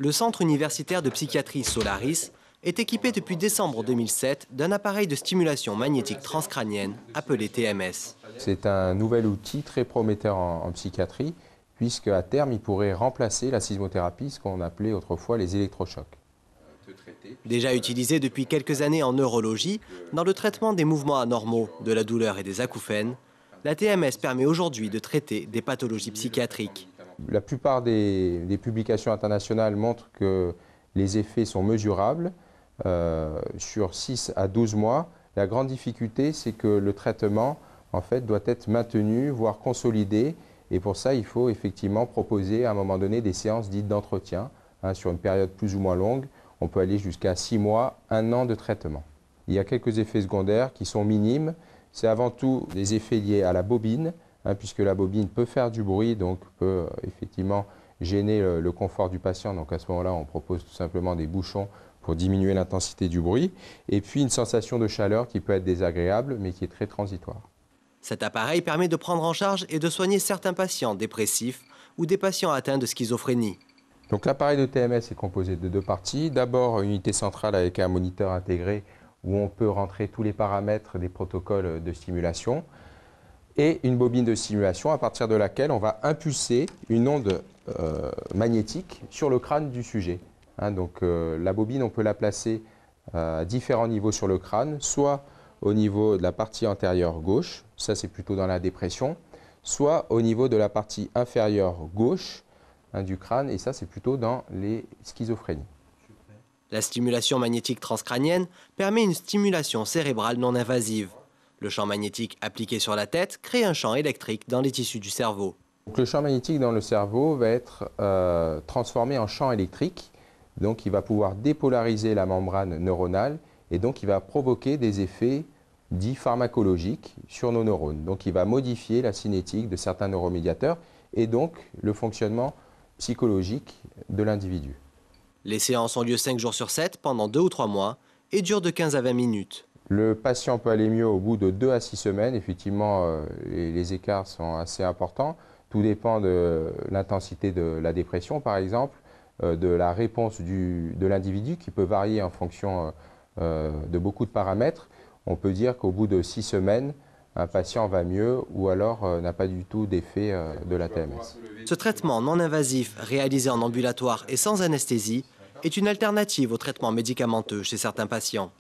Le centre universitaire de psychiatrie Solaris est équipé depuis décembre 2007 d'un appareil de stimulation magnétique transcrânienne appelé TMS. C'est un nouvel outil très prometteur en psychiatrie, puisque à terme, il pourrait remplacer la sismothérapie, ce qu'on appelait autrefois les électrochocs. Déjà utilisé depuis quelques années en neurologie, dans le traitement des mouvements anormaux, de la douleur et des acouphènes, la TMS permet aujourd'hui de traiter des pathologies psychiatriques. La plupart des publications internationales montrent que les effets sont mesurables sur 6 à 12 mois. La grande difficulté, c'est que le traitement en fait, doit être maintenu, voire consolidé. Et pour ça, il faut effectivement proposer à un moment donné des séances dites d'entretien, sur une période plus ou moins longue. On peut aller jusqu'à 6 mois, 1 an de traitement. Il y a quelques effets secondaires qui sont minimes. C'est avant tout des effets liés à la bobine, puisque la bobine peut faire du bruit, donc peut effectivement gêner le confort du patient. Donc à ce moment-là, on propose tout simplement des bouchons pour diminuer l'intensité du bruit. Et puis une sensation de chaleur qui peut être désagréable, mais qui est très transitoire. Cet appareil permet de prendre en charge et de soigner certains patients dépressifs ou des patients atteints de schizophrénie. Donc l'appareil de TMS est composé de 2 parties. D'abord, une unité centrale avec un moniteur intégré où on peut rentrer tous les paramètres des protocoles de stimulation et une bobine de stimulation à partir de laquelle on va impulser une onde magnétique sur le crâne du sujet. Donc la bobine, on peut la placer à différents niveaux sur le crâne, soit au niveau de la partie antérieure gauche, ça c'est plutôt dans la dépression, soit au niveau de la partie inférieure gauche du crâne, et ça c'est plutôt dans les schizophrénies. La stimulation magnétique transcrânienne permet une stimulation cérébrale non invasive. Le champ magnétique appliqué sur la tête crée un champ électrique dans les tissus du cerveau. Donc, le champ magnétique dans le cerveau va être transformé en champ électrique, donc il va pouvoir dépolariser la membrane neuronale et donc il va provoquer des effets dits pharmacologiques sur nos neurones. Donc il va modifier la cinétique de certains neuromédiateurs et donc le fonctionnement psychologique de l'individu. Les séances ont lieu 5 jours sur 7 pendant 2 ou 3 mois et durent de 15 à 20 minutes. Le patient peut aller mieux au bout de 2 à 6 semaines. Effectivement, les écarts sont assez importants. Tout dépend de l'intensité de la dépression, par exemple, de la réponse de l'individu qui peut varier en fonction de beaucoup de paramètres. On peut dire qu'au bout de 6 semaines, un patient va mieux ou alors n'a pas du tout d'effet de la TMS. Ce traitement non invasif, réalisé en ambulatoire et sans anesthésie, est une alternative au traitement médicamenteux chez certains patients.